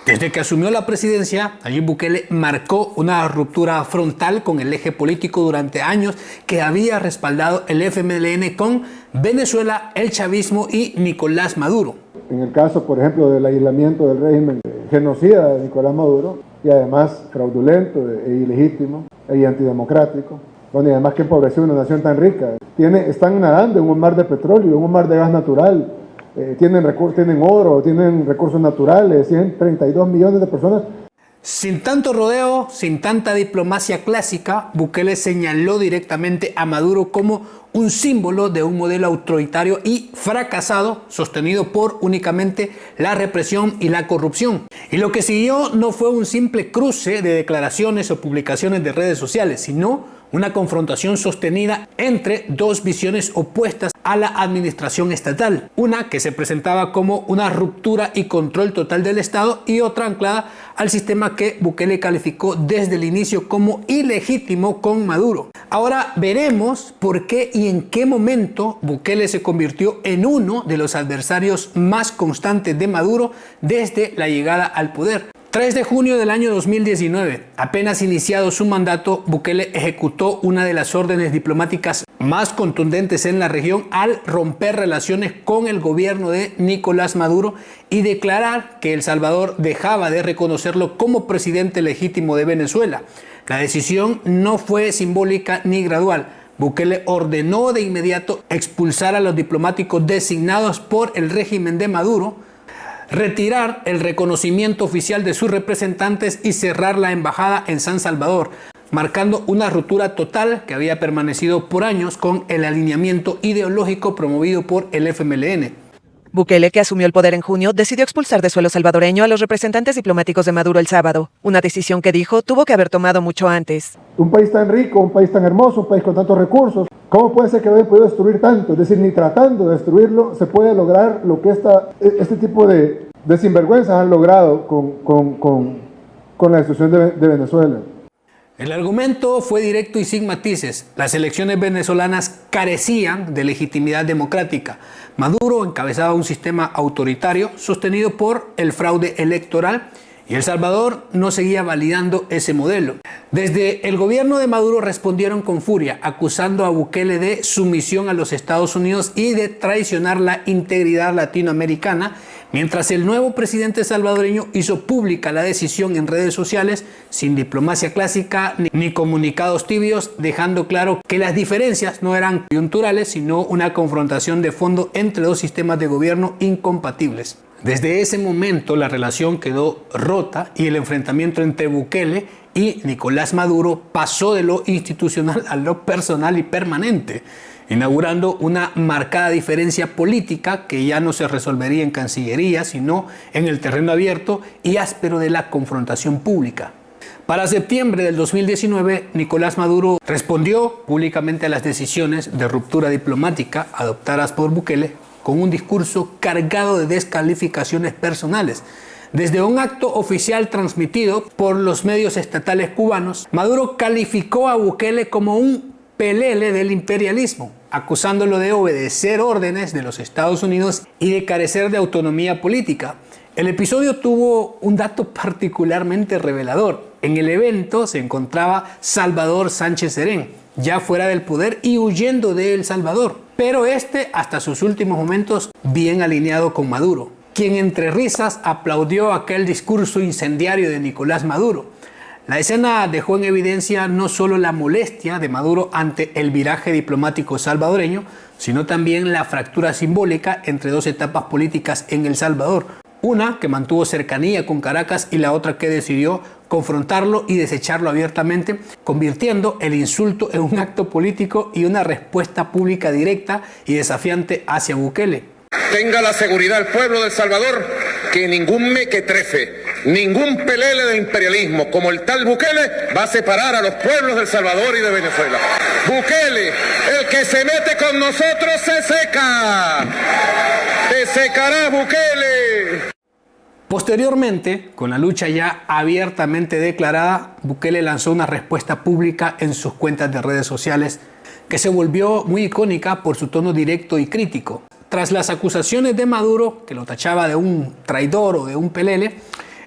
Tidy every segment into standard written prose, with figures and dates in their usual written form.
Desde que asumió la presidencia, Nayib Bukele marcó una ruptura frontal con el eje político durante años que había respaldado el FMLN con Venezuela, el chavismo y Nicolás Maduro. En el caso, por ejemplo, del aislamiento del régimen genocida de Nicolás Maduro, y además fraudulento e ilegítimo y antidemocrático, donde además que empobreció una nación tan rica. Están nadando en un mar de petróleo, en un mar de gas natural, tienen oro, tienen recursos naturales, tienen 32 millones de personas. Sin tanto rodeo, sin tanta diplomacia clásica, Bukele señaló directamente a Maduro como un símbolo de un modelo autoritario y fracasado, sostenido por únicamente la represión y la corrupción. Y lo que siguió no fue un simple cruce de declaraciones o publicaciones de redes sociales, sino una confrontación sostenida entre dos visiones opuestas a la administración estatal. Una que se presentaba como una ruptura y control total del Estado y otra anclada al sistema que Bukele calificó desde el inicio como ilegítimo con Maduro. Ahora veremos por qué y en qué momento Bukele se convirtió en uno de los adversarios más constantes de Maduro desde la llegada al poder. 3 de junio del año 2019, apenas iniciado su mandato, Bukele ejecutó una de las órdenes diplomáticas más contundentes en la región al romper relaciones con el gobierno de Nicolás Maduro y declarar que El Salvador dejaba de reconocerlo como presidente legítimo de Venezuela. La decisión no fue simbólica ni gradual. Bukele ordenó de inmediato expulsar a los diplomáticos designados por el régimen de Maduro, retirar el reconocimiento oficial de sus representantes y cerrar la embajada en San Salvador, marcando una ruptura total que había permanecido por años con el alineamiento ideológico promovido por el FMLN. Bukele, que asumió el poder en junio, decidió expulsar de suelo salvadoreño a los representantes diplomáticos de Maduro el sábado, una decisión que dijo tuvo que haber tomado mucho antes. Un país tan rico, un país tan hermoso, un país con tantos recursos, ¿cómo puede ser que haya podido destruir tanto? Es decir, ni tratando de destruirlo se puede lograr lo que este tipo de sinvergüenzas han logrado con la destrucción de Venezuela. El argumento fue directo y sin matices. Las elecciones venezolanas carecían de legitimidad democrática. Maduro encabezaba un sistema autoritario sostenido por el fraude electoral y El Salvador no seguía validando ese modelo. Desde el gobierno de Maduro respondieron con furia, acusando a Bukele de sumisión a los Estados Unidos y de traicionar la integridad latinoamericana, mientras el nuevo presidente salvadoreño hizo pública la decisión en redes sociales, sin diplomacia clásica ni comunicados tibios, dejando claro que las diferencias no eran coyunturales, sino una confrontación de fondo entre dos sistemas de gobierno incompatibles. Desde ese momento la relación quedó rota y el enfrentamiento entre Bukele y Nicolás Maduro pasó de lo institucional a lo personal y permanente, inaugurando una marcada diferencia política que ya no se resolvería en Cancillería, sino en el terreno abierto y áspero de la confrontación pública. Para septiembre del 2019, Nicolás Maduro respondió públicamente a las decisiones de ruptura diplomática adoptadas por Bukele con un discurso cargado de descalificaciones personales. Desde un acto oficial transmitido por los medios estatales cubanos, Maduro calificó a Bukele como un pelele del imperialismo, acusándolo de obedecer órdenes de los Estados Unidos y de carecer de autonomía política. El episodio tuvo un dato particularmente revelador. En el evento se encontraba Salvador Sánchez Serén, ya fuera del poder y huyendo de El Salvador, pero hasta sus últimos momentos bien alineado con Maduro, quien entre risas aplaudió aquel discurso incendiario de Nicolás Maduro. La escena dejó en evidencia no solo la molestia de Maduro ante el viraje diplomático salvadoreño, sino también la fractura simbólica entre dos etapas políticas en El Salvador. Una que mantuvo cercanía con Caracas y la otra que decidió confrontarlo y desecharlo abiertamente, convirtiendo el insulto en un acto político y una respuesta pública directa y desafiante hacia Bukele. Tenga la seguridad el pueblo de El Salvador que ningún mequetrefe, ningún pelele de imperialismo como el tal Bukele va a separar a los pueblos de El Salvador y de Venezuela. Bukele, el que se mete con nosotros se seca. Te secará, Bukele. Posteriormente, con la lucha ya abiertamente declarada, Bukele lanzó una respuesta pública en sus cuentas de redes sociales que se volvió muy icónica por su tono directo y crítico. Tras las acusaciones de Maduro, que lo tachaba de un traidor o de un pelele,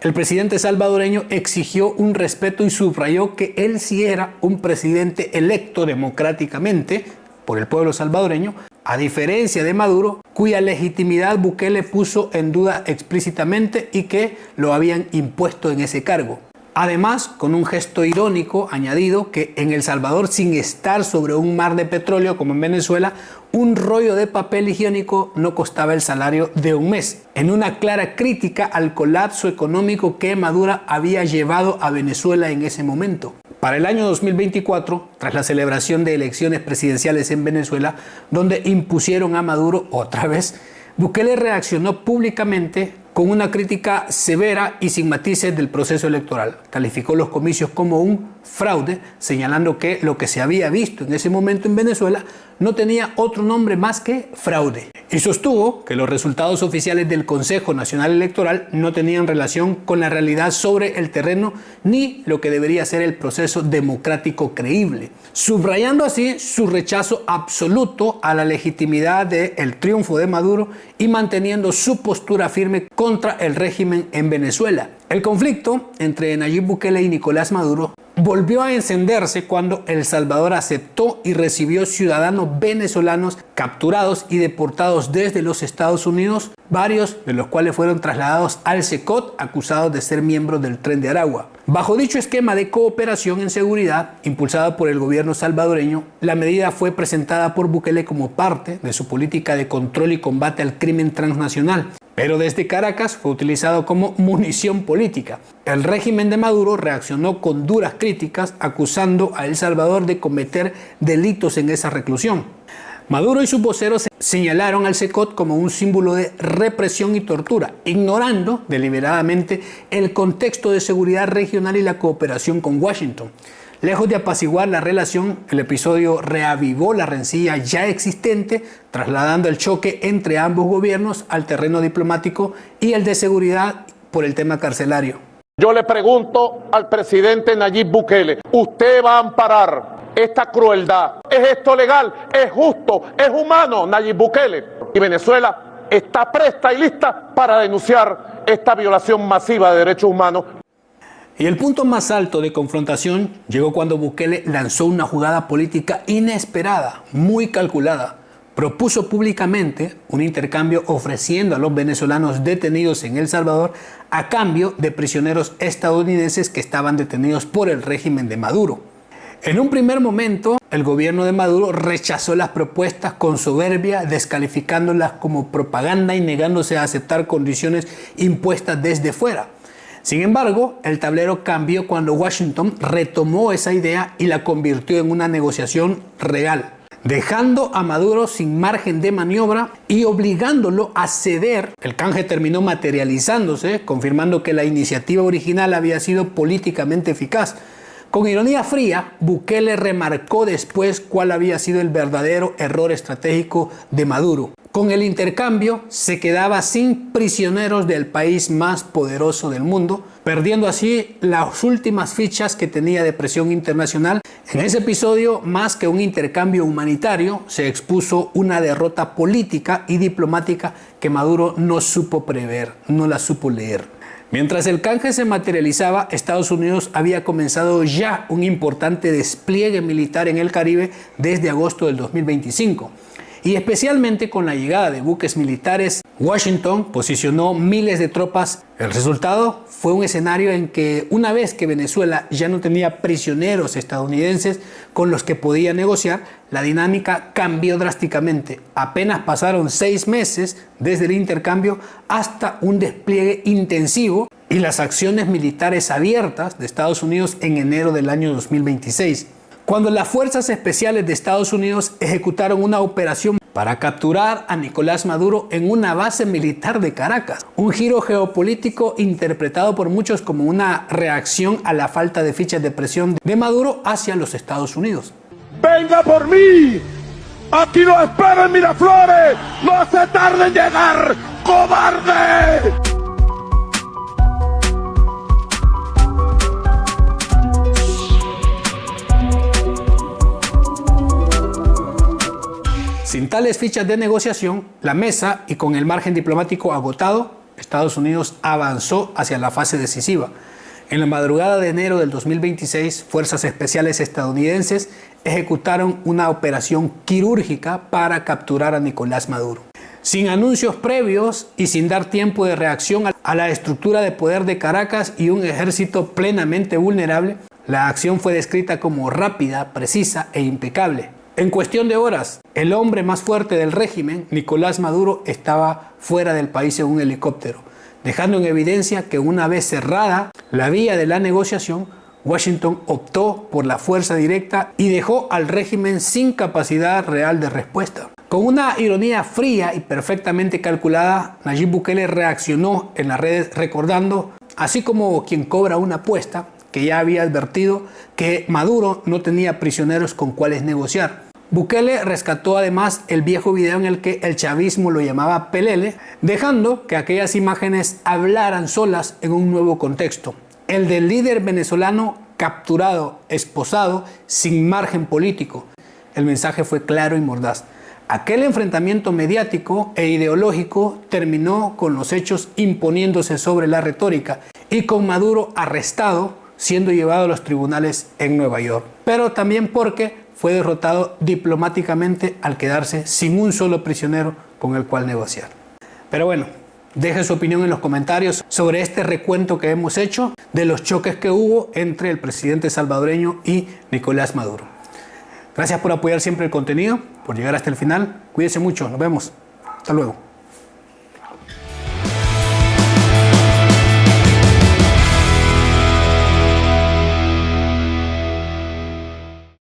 el presidente salvadoreño exigió un respeto y subrayó que él sí era un presidente electo democráticamente por el pueblo salvadoreño, a diferencia de Maduro, cuya legitimidad Bukele puso en duda explícitamente y que lo habían impuesto en ese cargo. Además, con un gesto irónico añadido que en El Salvador, sin estar sobre un mar de petróleo como en Venezuela, un rollo de papel higiénico no costaba el salario de un mes, en una clara crítica al colapso económico que Maduro había llevado a Venezuela en ese momento. Para el año 2024, tras la celebración de elecciones presidenciales en Venezuela, donde impusieron a Maduro otra vez, Bukele reaccionó públicamente con una crítica severa y sin matices del proceso electoral. Calificó los comicios como un fraude, señalando que lo que se había visto en ese momento en Venezuela no tenía otro nombre más que fraude. Y sostuvo que los resultados oficiales del Consejo Nacional Electoral no tenían relación con la realidad sobre el terreno ni lo que debería ser el proceso democrático creíble, subrayando así su rechazo absoluto a la legitimidad del triunfo de Maduro y manteniendo su postura firme contra el régimen en Venezuela. El conflicto entre Nayib Bukele y Nicolás Maduro volvió a encenderse cuando El Salvador aceptó y recibió ciudadanos venezolanos capturados y deportados desde los Estados Unidos, varios de los cuales fueron trasladados al SECOT acusados de ser miembros del Tren de Aragua. Bajo dicho esquema de cooperación en seguridad, impulsado por el gobierno salvadoreño, la medida fue presentada por Bukele como parte de su política de control y combate al crimen transnacional, pero desde Caracas fue utilizado como munición política. El régimen de Maduro reaccionó con duras críticas, acusando a El Salvador de cometer delitos en esa reclusión. Maduro y sus voceros señalaron al SECOT como un símbolo de represión y tortura, ignorando deliberadamente el contexto de seguridad regional y la cooperación con Washington. Lejos de apaciguar la relación, el episodio reavivó la rencilla ya existente, trasladando el choque entre ambos gobiernos al terreno diplomático y el de seguridad por el tema carcelario. Yo le pregunto al presidente Nayib Bukele, ¿usted va a amparar esta crueldad? ¿Es esto legal? ¿Es justo? ¿Es humano, Nayib Bukele? Y Venezuela está presta y lista para denunciar esta violación masiva de derechos humanos. Y el punto más alto de confrontación llegó cuando Bukele lanzó una jugada política inesperada, muy calculada. Propuso públicamente un intercambio ofreciendo a los venezolanos detenidos en El Salvador a cambio de prisioneros estadounidenses que estaban detenidos por el régimen de Maduro. En un primer momento, el gobierno de Maduro rechazó las propuestas con soberbia, descalificándolas como propaganda y negándose a aceptar condiciones impuestas desde fuera. Sin embargo, el tablero cambió cuando Washington retomó esa idea y la convirtió en una negociación real, dejando a Maduro sin margen de maniobra y obligándolo a ceder. El canje terminó materializándose, confirmando que la iniciativa original había sido políticamente eficaz. Con ironía fría, Bukele remarcó después cuál había sido el verdadero error estratégico de Maduro. Con el intercambio se quedaba sin prisioneros del país más poderoso del mundo, perdiendo así las últimas fichas que tenía de presión internacional. En ese episodio, más que un intercambio humanitario, se expuso una derrota política y diplomática que Maduro no supo prever, no la supo leer. Mientras el canje se materializaba, Estados Unidos había comenzado ya un importante despliegue militar en el Caribe desde agosto del 2025. Y especialmente con la llegada de buques militares, Washington posicionó miles de tropas. El resultado fue un escenario en que, una vez que Venezuela ya no tenía prisioneros estadounidenses con los que podía negociar, la dinámica cambió drásticamente. Apenas pasaron 6 meses desde el intercambio hasta un despliegue intensivo y las acciones militares abiertas de Estados Unidos en enero del año 2026. Cuando las fuerzas especiales de Estados Unidos ejecutaron una operación para capturar a Nicolás Maduro en una base militar de Caracas. Un giro geopolítico interpretado por muchos como una reacción a la falta de fichas de presión de Maduro hacia los Estados Unidos. ¡Venga por mí! ¡Aquí lo espero en Miraflores! ¡No se tarde en llegar, cobarde! Sin tales fichas de negociación, la mesa, y con el margen diplomático agotado, Estados Unidos avanzó hacia la fase decisiva. En la madrugada de enero del 2026, fuerzas especiales estadounidenses ejecutaron una operación quirúrgica para capturar a Nicolás Maduro. Sin anuncios previos y sin dar tiempo de reacción a la estructura de poder de Caracas y un ejército plenamente vulnerable, la acción fue descrita como rápida, precisa e impecable. En cuestión de horas, el hombre más fuerte del régimen, Nicolás Maduro, estaba fuera del país en un helicóptero, dejando en evidencia que una vez cerrada la vía de la negociación, Washington optó por la fuerza directa y dejó al régimen sin capacidad real de respuesta. Con una ironía fría y perfectamente calculada, Nayib Bukele reaccionó en las redes recordando, así como quien cobra una apuesta, que ya había advertido que Maduro no tenía prisioneros con cuales negociar. Bukele rescató además el viejo video en el que el chavismo lo llamaba pelele, dejando que aquellas imágenes hablaran solas en un nuevo contexto, el del líder venezolano capturado, esposado, sin margen político. El mensaje fue claro y mordaz. Aquel enfrentamiento mediático e ideológico terminó con los hechos imponiéndose sobre la retórica y con Maduro arrestado, siendo llevado a los tribunales en Nueva York. Pero también porque fue derrotado diplomáticamente al quedarse sin un solo prisionero con el cual negociar. Pero bueno, deje su opinión en los comentarios sobre este recuento que hemos hecho de los choques que hubo entre el presidente salvadoreño y Nicolás Maduro. Gracias por apoyar siempre el contenido, por llegar hasta el final. Cuídense mucho, nos vemos. Hasta luego.